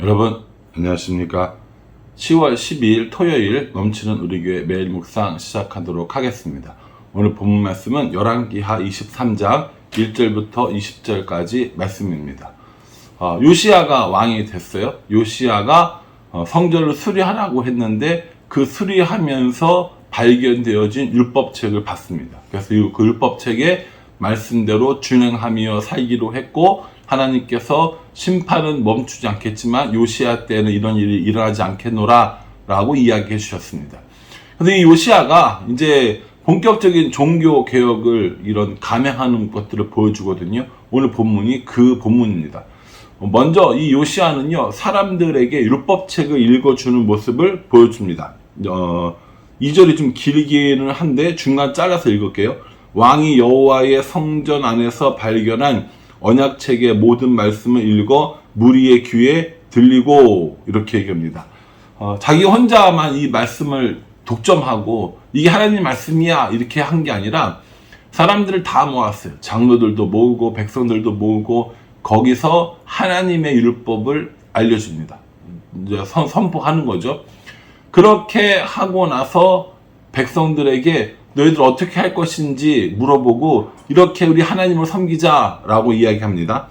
여러분 안녕하십니까. 10월 12일 토요일 넘치는 우리 교회 매일 묵상 시작하도록 하겠습니다. 오늘 본문 말씀은 열왕기하 23장 1절부터 20절까지 말씀입니다. 요시야가 왕이 됐어요. 요시야가 성전을 수리하라고 했는데 그 수리하면서 발견되어진 율법책을 받습니다. 그래서 그 율법책에 말씀대로 준행하며 살기로 했고, 하나님께서 심판은 멈추지 않겠지만 요시야 때는 이런 일이 일어나지 않겠노라 라고 이야기해 주셨습니다. 그런데 이 요시야가 이제 본격적인 종교 개혁을 이런 감행하는 것들을 보여주거든요. 오늘 본문이 그 본문입니다. 먼저 이 요시야는요, 사람들에게 율법책을 읽어주는 모습을 보여줍니다. 2절이 좀 길기는 한데 중간 잘라서 읽을게요. 왕이 여호와의 성전 안에서 발견한 언약책의 모든 말씀을 읽어 무리의 귀에 들리고, 이렇게 얘기합니다. 자기 혼자만 이 말씀을 독점하고 이게 하나님 말씀이야 이렇게 한 게 아니라 사람들을 다 모았어요. 장로들도 모으고 백성들도 모으고 거기서 하나님의 율법을 알려줍니다. 이제 선포하는 거죠. 그렇게 하고 나서 백성들에게 너희들 어떻게 할 것인지 물어보고 이렇게 우리 하나님을 섬기자라고 이야기합니다.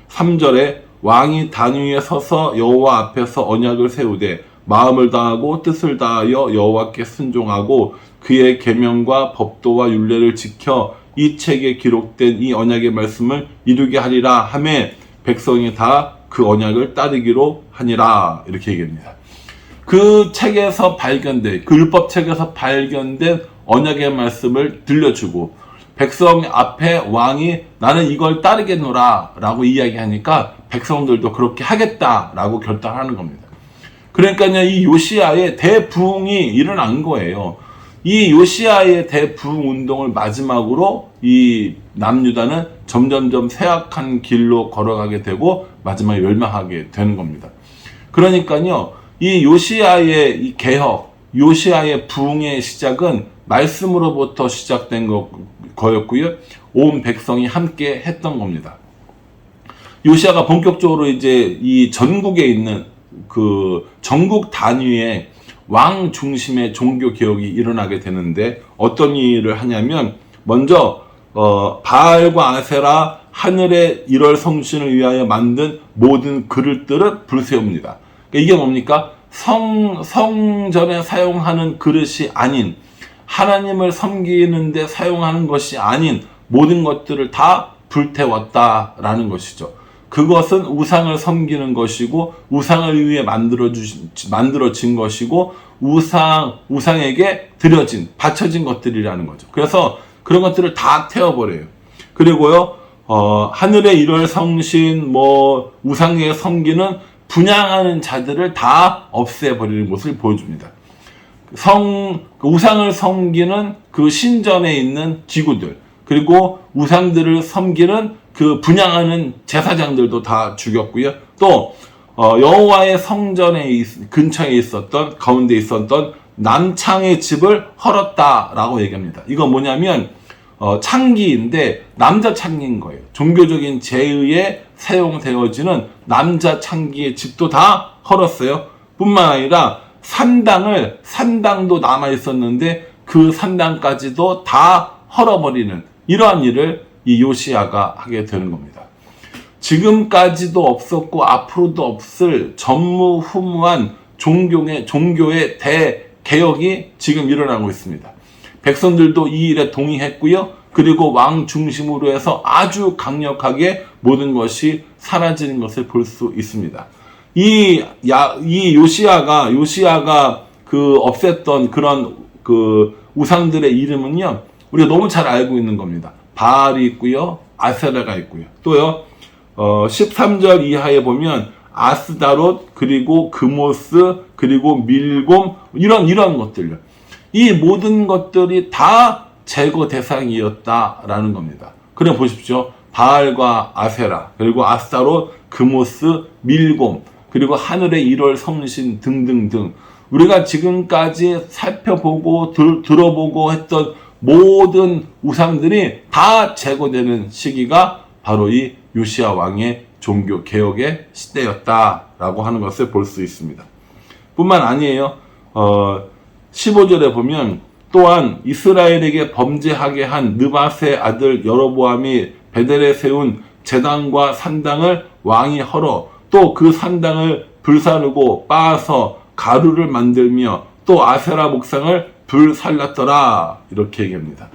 3절에 왕이 단 위에 서서 여호와 앞에서 언약을 세우되 마음을 다하고 뜻을 다하여 여호와께 순종하고 그의 계명과 법도와 율례를 지켜 이 책에 기록된 이 언약의 말씀을 이루게 하리라 하매 백성이 다 그 언약을 따르기로 하니라, 이렇게 얘기합니다. 그 책에서 발견된, 그 율법책에서 발견된 언약의 말씀을 들려주고 백성 앞에 왕이 나는 이걸 따르겠노라 라고 이야기하니까 백성들도 그렇게 하겠다라고 결단하는 겁니다. 그러니까요, 이 요시야의 대부흥이 일어난 거예요. 이 요시야의 대부흥 운동을 마지막으로 이 남유다는 점점점 쇠약한 길로 걸어가게 되고 마지막에 멸망하게 되는 겁니다. 그러니까요, 이 요시야의 이 개혁, 요시야의 부흥의 시작은 말씀으로부터 시작된 거였고요. 온 백성이 함께 했던 겁니다. 요시야가 본격적으로 이제 이 전국에 있는 그 전국 단위의 왕 중심의 종교 개혁이 일어나게 되는데 어떤 일을 하냐면, 먼저 바알과 아세라, 하늘의 일월 성신을 위하여 만든 모든 그릇들을 불세웁니다. 이게 뭡니까? 성전에 사용하는 그릇이 아닌, 하나님을 섬기는데 사용하는 것이 아닌 모든 것들을 다 불태웠다라는 것이죠. 그것은 우상을 섬기는 것이고 우상을 위해 만들어진 것이고 우상에게 바쳐진 것들이라는 거죠. 그래서 그런 것들을 다 태워버려요. 그리고요, 하늘의 일월 성신, 우상에 섬기는 분향하는 자들을 다 없애버리는 모습을 보여줍니다. 우상을 섬기는 그 신전에 있는 기구들, 그리고 우상들을 섬기는 그 분향하는 제사장들도 다 죽였고요. 또 여호와의 성전에 근처에 있었던, 가운데 있었던 남창의 집을 헐었다라고 얘기합니다. 이건 뭐냐면 창기인데 남자 창기인 거예요. 종교적인 제의에 사용되어지는 남자 창기의 집도 다 헐었어요. 뿐만 아니라 산당도 남아 있었는데 그 산당까지도 다 헐어버리는 이러한 일을 이 요시야가 하게 되는 겁니다. 지금까지도 없었고 앞으로도 없을 전무후무한 종교의 대개혁이 지금 일어나고 있습니다. 백성들도 이 일에 동의했고요. 그리고 왕 중심으로 해서 아주 강력하게 모든 것이 사라지는 것을 볼 수 있습니다. 이 요시야가 그 없앴던 그런 그 우상들의 이름은요, 우리가 너무 잘 알고 있는 겁니다. 바알이 있고요, 아세라가 있고요. 또요, 13절 이하에 보면 아스다롯, 그리고 그모스, 그리고 밀곰, 이런 것들요. 이 모든 것들이 다 제거 대상이었다라는 겁니다. 그래 보십시오. 바알과 아세라, 그리고 아스다롯, 그모스, 밀곰, 그리고 하늘의 일월 성신 등등등, 우리가 지금까지 살펴보고 들어보고 했던 모든 우상들이 다 제거되는 시기가 바로 이 요시야 왕의 종교 개혁의 시대였다, 라고 하는 것을 볼 수 있습니다. 뿐만 아니에요. 15절에 보면 또한 이스라엘에게 범죄하게 한 느밧의 아들 여로보암이 베델에 세운 제단과 산당을 왕이 헐어 또 그 산당을 불사르고 빻아서 가루를 만들며 또 아세라 목상을 불살랐더라. 이렇게 얘기합니다.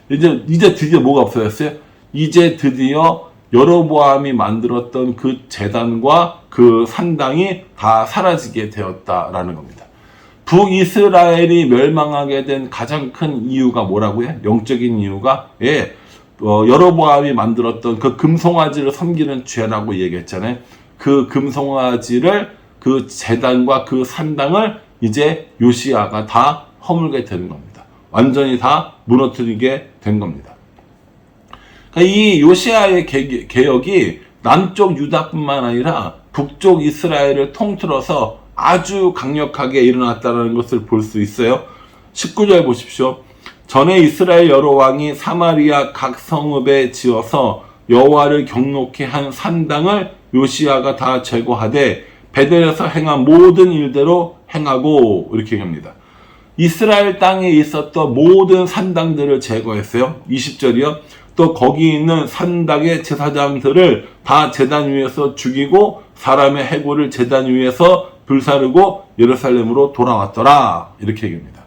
이제 드디어 뭐가 없어졌어요? 이제 드디어 여로보암이 만들었던 그 제단과 그 산당이 다 사라지게 되었다라는 겁니다. 북이스라엘이 멸망하게 된 가장 큰 이유가 뭐라고요? 영적인 이유가 여로보암이 만들었던 그 금송아지를 섬기는 죄라고 얘기했잖아요. 그 금송아지를 그 제단과 그 산당을 이제 요시야가 다 허물게 되는 겁니다. 완전히 다 무너뜨리게 된 겁니다. 그러니까 이 요시야의 개혁이 남쪽 유다뿐만 아니라 북쪽 이스라엘을 통틀어서 아주 강력하게 일어났다는 것을 볼 수 있어요. 19절 보십시오. 전에 이스라엘 여러 왕이 사마리아 각 성읍에 지어서 여호와를 경록케 한 산당을 요시야가 다 제거하되 베델에서 행한 모든 일대로 행하고 이렇게 얘기합니다. 이스라엘 땅에 있었던 모든 산당들을 제거했어요. 20절이요. 또 거기 있는 산당의 제사장들을 다 제단 위에서 죽이고 사람의 해골을 제단 위에서 불사르고 예루살렘으로 돌아왔더라. 이렇게 얘기합니다.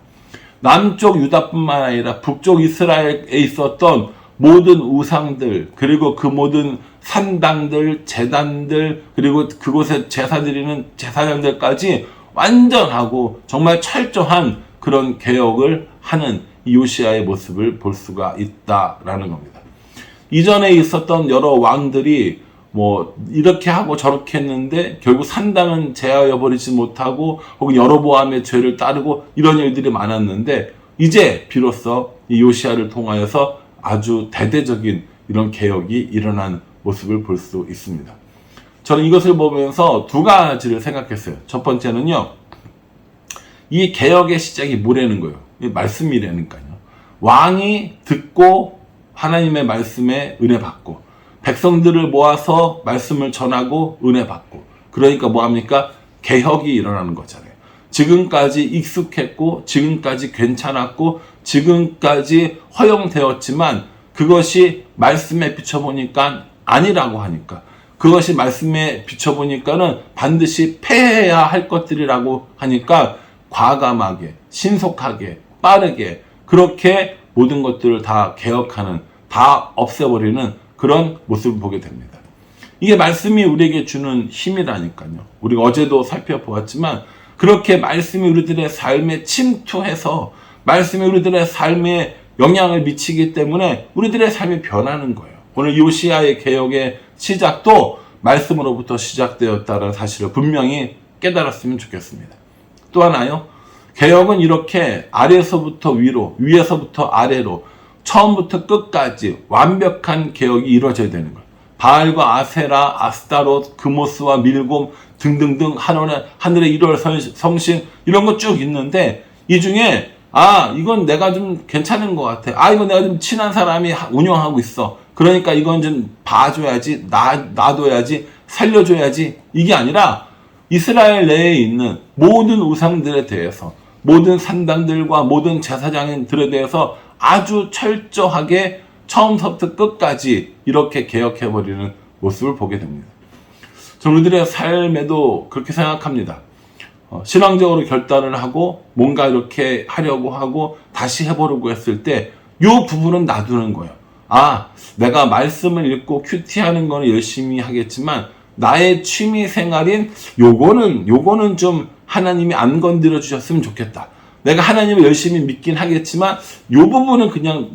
남쪽 유다뿐만 아니라 북쪽 이스라엘에 있었던 모든 우상들, 그리고 그 모든 산당들, 제단들, 그리고 그곳에 제사 드리는 제사장들까지 완전하고 정말 철저한 그런 개혁을 하는 이 요시야의 모습을 볼 수가 있다라는 겁니다. 이전에 있었던 여러 왕들이 뭐 이렇게 하고 저렇게 했는데 결국 산당은 제하여 버리지 못하고 혹은 여로보암의 죄를 따르고 이런 일들이 많았는데 이제 비로소 이 요시야를 통하여서 아주 대대적인 이런 개혁이 일어난 모습을 볼 수 있습니다. 저는 이것을 보면서 두 가지를 생각했어요. 첫 번째는요, 이 개혁의 시작이 뭐라는 거예요? 말씀이라니까요. 왕이 듣고 하나님의 말씀에 은혜 받고 백성들을 모아서 말씀을 전하고 은혜 받고, 그러니까 뭐합니까? 개혁이 일어나는 거잖아요. 지금까지 익숙했고 지금까지 괜찮았고 지금까지 허용되었지만 그것이 말씀에 비춰보니까 아니라고 하니까, 그것이 말씀에 비춰보니까는 반드시 폐해야 할 것들이라고 하니까 과감하게 신속하게 빠르게 그렇게 모든 것들을 다 개혁하는, 다 없애버리는 그런 모습을 보게 됩니다. 이게 말씀이 우리에게 주는 힘이라니까요. 우리가 어제도 살펴보았지만 그렇게 말씀이 우리들의 삶에 침투해서 말씀이 우리들의 삶에 영향을 미치기 때문에 우리들의 삶이 변하는 거예요. 오늘 요시야의 개혁의 시작도 말씀으로부터 시작되었다는 사실을 분명히 깨달았으면 좋겠습니다. 또 하나요, 개혁은 이렇게 아래에서부터 위로, 위에서부터 아래로 처음부터 끝까지 완벽한 개혁이 이루어져야 되는 거예요. 바알과 아세라, 아스타롯, 그모스와 밀곰 등등등 하늘의 1월 성신 이런 거 쭉 있는데 이 중에 이건 내가 좀 괜찮은 것 같아. 이건 내가 좀 친한 사람이 운영하고 있어. 그러니까 이건 좀 봐줘야지, 놔둬야지, 살려줘야지. 이게 아니라 이스라엘 내에 있는 모든 우상들에 대해서, 모든 산당들과 모든 제사장들에 대해서 아주 철저하게 처음부터 끝까지 이렇게 개혁해버리는 모습을 보게 됩니다. 저는 우리들의 삶에도 그렇게 생각합니다. 신앙적으로 결단을 하고 뭔가 이렇게 하려고 하고 다시 해보려고 했을 때 이 부분은 놔두는 거예요. 내가 말씀을 읽고 큐티하는 거는 열심히 하겠지만 나의 취미 생활인 요거는 좀 하나님이 안 건드려 주셨으면 좋겠다. 내가 하나님을 열심히 믿긴 하겠지만 이 부분은 그냥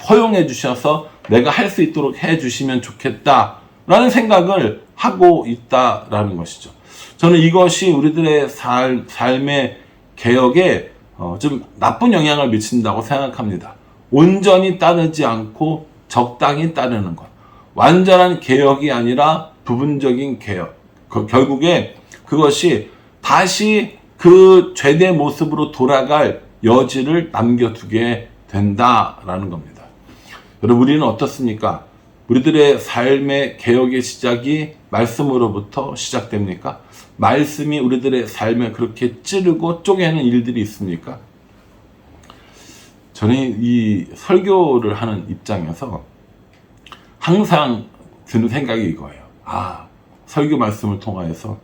허용해 주셔서 내가 할 수 있도록 해 주시면 좋겠다라는 생각을 하고 있다라는 것이죠. 저는 이것이 우리들의 삶의 개혁에 좀 나쁜 영향을 미친다고 생각합니다. 온전히 따르지 않고 적당히 따르는 것. 완전한 개혁이 아니라 부분적인 개혁. 결국에 그것이 다시 그 죄된 모습으로 돌아갈 여지를 남겨두게 된다라는 겁니다. 여러분, 우리는 어떻습니까? 우리들의 삶의 개혁의 시작이 말씀으로부터 시작됩니까? 말씀이 우리들의 삶을 그렇게 찌르고 쪼개는 일들이 있습니까? 저는 이 설교를 하는 입장에서 항상 드는 생각이 이거예요. 설교 말씀을 통하여서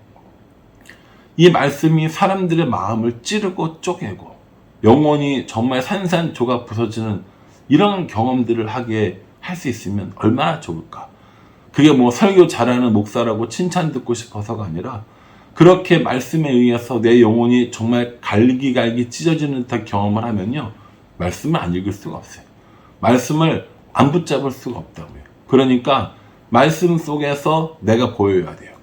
이 말씀이 사람들의 마음을 찌르고 쪼개고 영혼이 정말 산산조각 부서지는 이런 경험들을 하게 할 수 있으면 얼마나 좋을까. 그게 뭐 설교 잘하는 목사라고 칭찬 듣고 싶어서가 아니라 그렇게 말씀에 의해서 내 영혼이 정말 갈기갈기 찢어지는 듯한 경험을 하면요, 말씀을 안 읽을 수가 없어요. 말씀을 안 붙잡을 수가 없다고요. 그러니까 말씀 속에서 내가 보여야 돼요.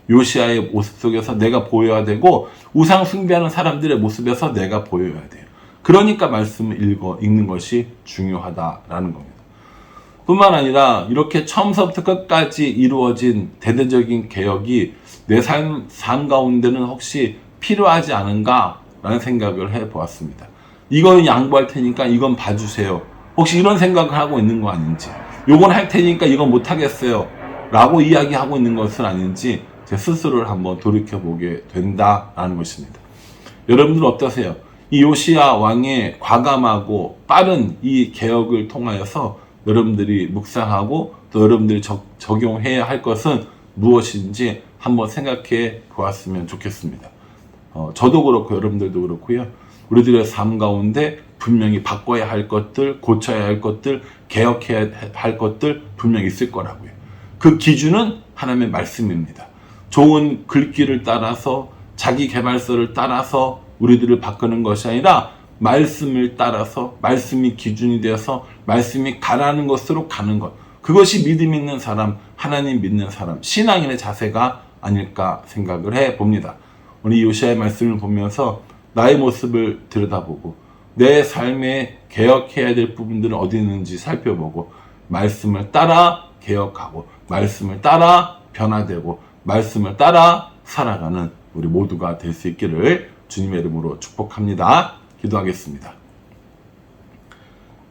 요시아의 모습 속에서 내가 보여야 되고 우상 숭배하는 사람들의 모습에서 내가 보여야 돼요. 그러니까 말씀을 읽는 것이 중요하다라는 겁니다. 뿐만 아니라 이렇게 처음서부터 끝까지 이루어진 대대적인 개혁이 내 삶 가운데는 혹시 필요하지 않은가라는 생각을 해보았습니다. 이건 양보할 테니까 이건 봐주세요. 혹시 이런 생각을 하고 있는 거 아닌지, 요건 할 테니까 이건 못하겠어요 라고 이야기하고 있는 것은 아닌지 제 스스로를 한번 돌이켜보게 된다라는 것입니다. 여러분들 어떠세요? 이 요시야 왕의 과감하고 빠른 이 개혁을 통하여서 여러분들이 묵상하고 또 여러분들이 적용해야 할 것은 무엇인지 한번 생각해 보았으면 좋겠습니다. 저도 그렇고 여러분들도 그렇고요. 우리들의 삶 가운데 분명히 바꿔야 할 것들, 고쳐야 할 것들, 개혁해야 할 것들 분명히 있을 거라고요. 그 기준은 하나님의 말씀입니다. 좋은 글귀를 따라서 자기 개발서를 따라서 우리들을 바꾸는 것이 아니라 말씀을 따라서 말씀이 기준이 되어서 말씀이 가라는 것으로 가는 것. 그것이 믿음 있는 사람, 하나님 믿는 사람, 신앙인의 자세가 아닐까 생각을 해봅니다. 오늘 이 요시아의 말씀을 보면서 나의 모습을 들여다보고 내 삶에 개혁해야 될 부분들은 어디 있는지 살펴보고 말씀을 따라 개혁하고 말씀을 따라 변화되고 말씀을 따라 살아가는 우리 모두가 될 수 있기를 주님의 이름으로 축복합니다. 기도하겠습니다.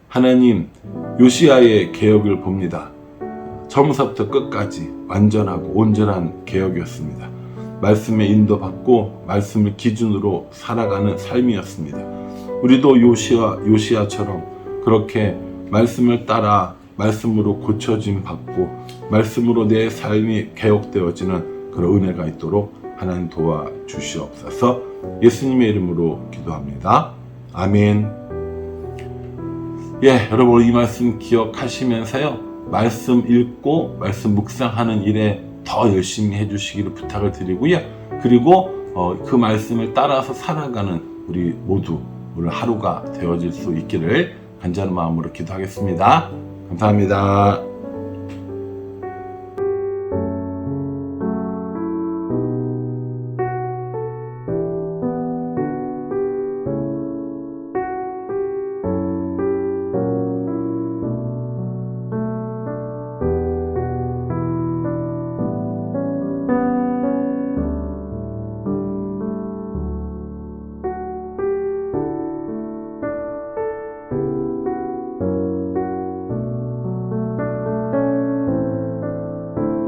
하나님, 요시아의 개혁을 봅니다. 처음부터 끝까지 완전하고 온전한 개혁이었습니다. 말씀에 인도받고 말씀을 기준으로 살아가는 삶이었습니다. 우리도 요시아처럼 그렇게 말씀을 따라 말씀으로 고쳐짐 받고 말씀으로 내 삶이 개혁되어지는 그런 은혜가 있도록 하나님 도와주시옵소서. 예수님의 이름으로 기도합니다. 아멘. 여러분 이 말씀 기억하시면서요, 말씀 읽고 말씀 묵상하는 일에 더 열심히 해주시기를 부탁을 드리고요. 그리고 그 말씀을 따라서 살아가는 우리 모두 오늘 하루가 되어질 수 있기를 간절한 마음으로 기도하겠습니다. 감사합니다.